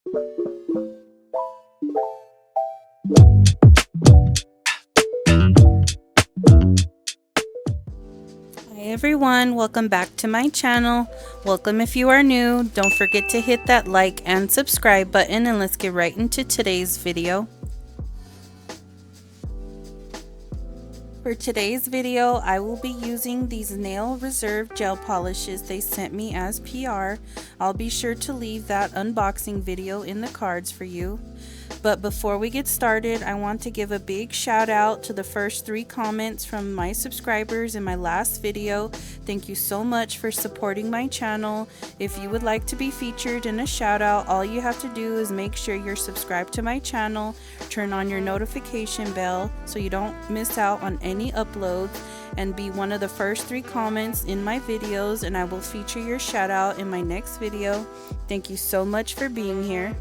Hi everyone, welcome back to my channel. Welcome if you are new. Don't forget to hit that like and subscribe button, and let's get right into today's video. For today's video, I will be using these Nail Reserve gel polishes they sent me as PR. I'll be sure to leave that unboxing video in the cards for you. But before we get started, I want to give a big shout out to the first 3 comments from my subscribers in my last video. Thank you so much for supporting my channel. If you would like to be featured in a shout out, all you have to do is make sure you're subscribed to my channel, turn on your notification bell so you don't miss out on any uploads, and be one of the first 3 comments in my videos, and I will feature your shout out in my next video. Thank you so much for being here.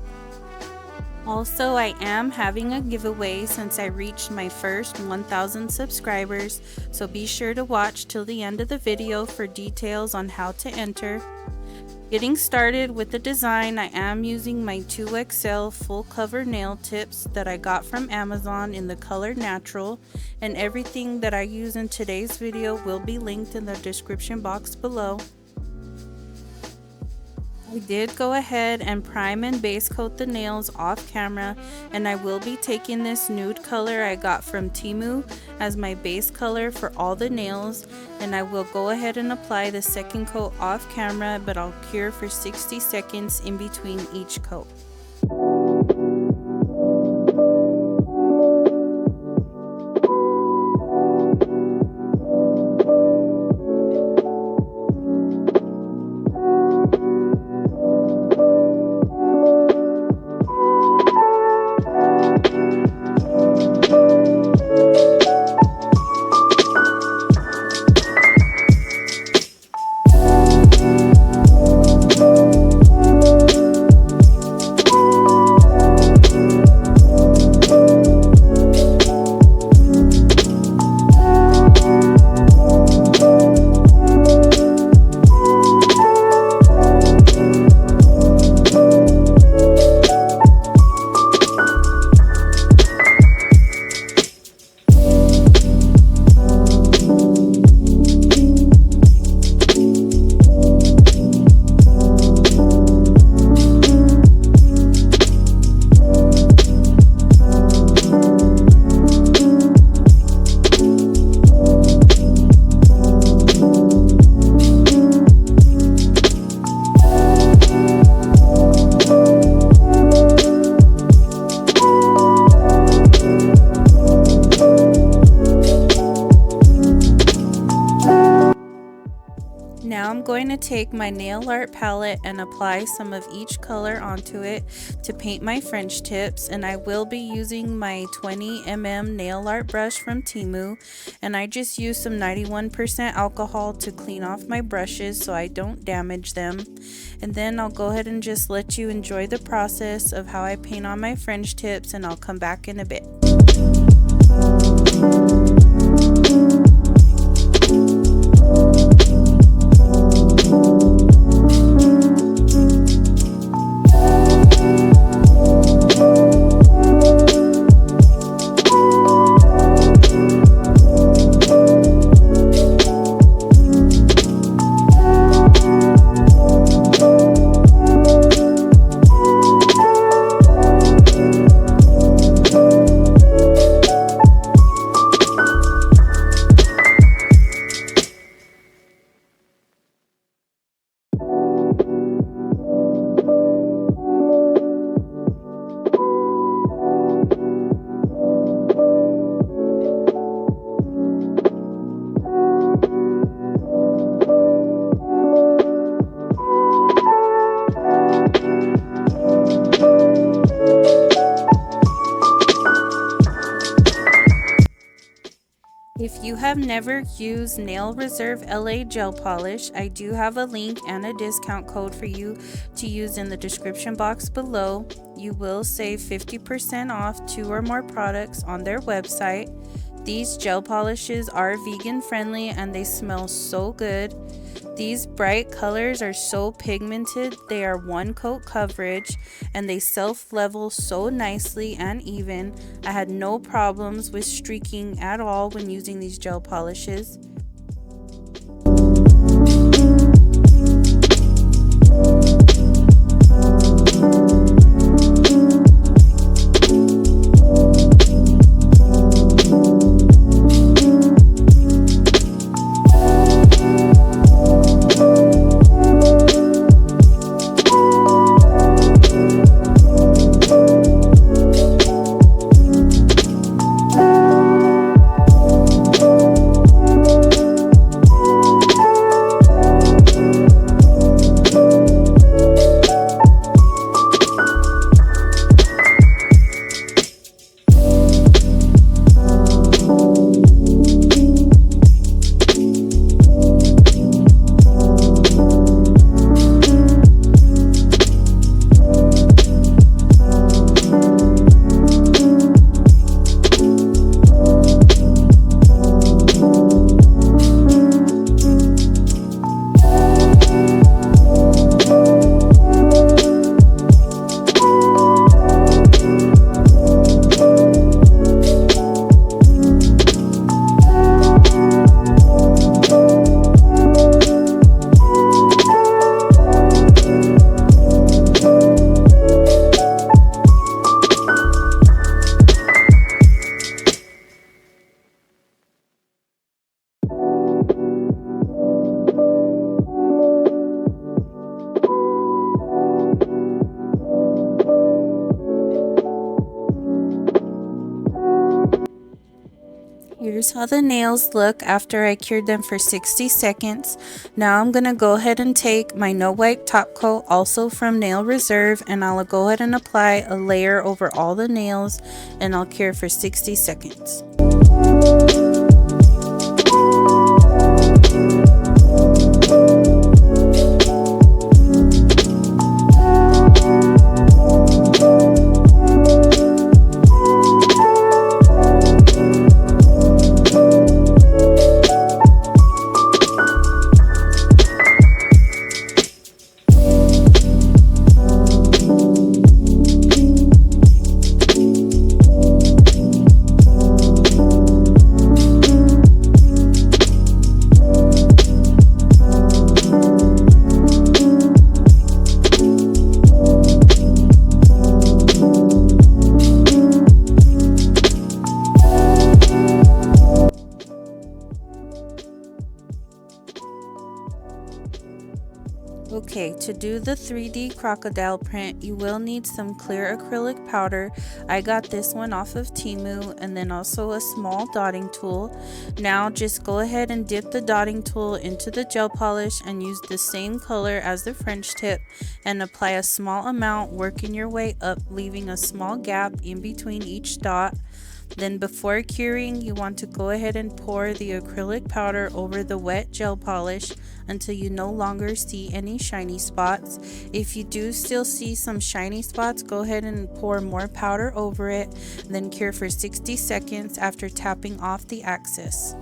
Also, I am having a giveaway since I reached my first 1,000 subscribers, so be sure to watch till the end of the video for details on how to enter. Getting started with the design, I am using my 2XL full cover nail tips that I got from Amazon in the color Natural, and everything that I use in today's video will be linked in the description box below. I did go ahead and prime and base coat the nails off camera, and I will be taking this nude color I got from Temu as my base color for all the nails, and I will go ahead and apply the second coat off camera, but I'll cure for 60 seconds in between each coat. Now I'm going to take my nail art palette and apply some of each color onto it to paint my French tips, and I will be using my 20mm nail art brush from Temu, and I just use some 91% alcohol to clean off my brushes so I don't damage them. And then I'll go ahead and just let you enjoy the process of how I paint on my French tips, and I'll come back in a bit. If you have never used Nail Reserve LA gel polish, I do have a link and a discount code for you to use in the description box below. You will save 50% off 2 or more products on their website. These gel polishes are vegan friendly and they smell so good. These bright colors are so pigmented, they are one coat coverage, and they self-level so nicely and even. I had no problems with streaking at all when using these gel polishes. Here's how the nails look after I cured them for 60 seconds. Now I'm going to go ahead and take my no wipe top coat, also from Nail Reserve, and I'll go ahead and apply a layer over all the nails, and I'll cure for 60 seconds. Okay, to do the 3D crocodile print, you will need some clear acrylic powder. I got this one off of Temu, and then also a small dotting tool. Now just go ahead and dip the dotting tool into the gel polish and use the same color as the French tip and apply a small amount, working your way up, leaving a small gap in between each dot. Then before curing, you want to go ahead and pour the acrylic powder over the wet gel polish until you no longer see any shiny spots. If you do still see some shiny spots, go ahead and pour more powder over it, then cure for 60 seconds after tapping off the excess.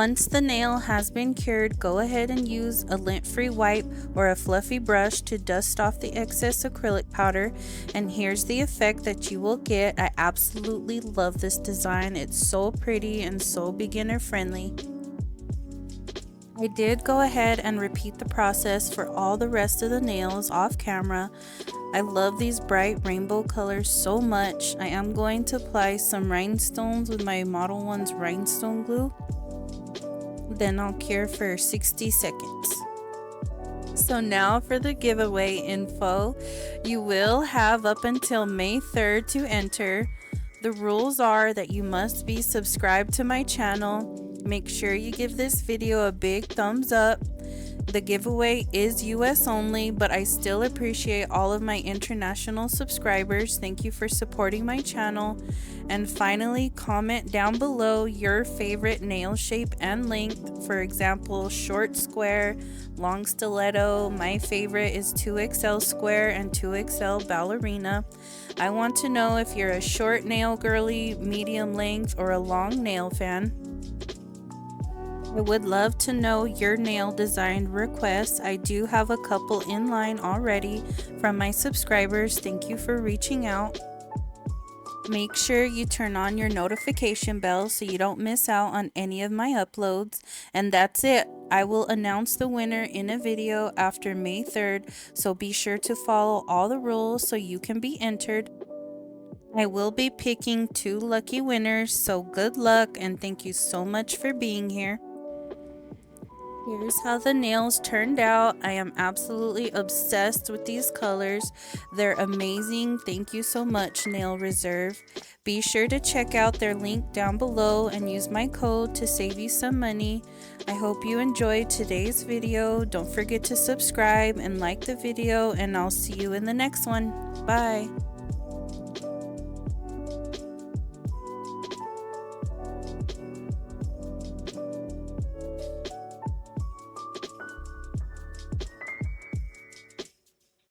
Once the nail has been cured, go ahead and use a lint-free wipe or a fluffy brush to dust off the excess acrylic powder. And here's the effect that you will get. I absolutely love this design. It's so pretty and so beginner friendly. I did go ahead and repeat the process for all the rest of the nails off camera. I love these bright rainbow colors so much. I am going to apply some rhinestones with my Model 1's rhinestone glue. Then I'll cure for 60 seconds. So now for the giveaway info. You will have up until May 3rd to enter. The rules are that you must be subscribed to my channel. Make sure you give this video a big thumbs up. The giveaway is US only, but I still appreciate all of my international subscribers. Thank you for supporting my channel. And finally, comment down below your favorite nail shape and length. For example, short square, long stiletto. My favorite is 2XL square and 2XL ballerina. I want to know if you're a short nail girly, medium length, or a long nail fan. I would love to know your nail design requests. I do have a couple in line already from my subscribers. Thank you for reaching out. Make sure you turn on your notification bell so you don't miss out on any of my uploads. And that's it. I will announce the winner in a video after May 3rd, so be sure to follow all the rules so you can be entered. I will be picking 2 lucky winners, so good luck and thank you so much for being here. Here's how the nails turned out. I am absolutely obsessed with these colors. They're amazing. Thank you so much, Nail Reserve. Be sure to check out their link down below and use my code to save you some money. I hope you enjoyed today's video. Don't forget to subscribe and like the video, and I'll see you in the next one. Bye.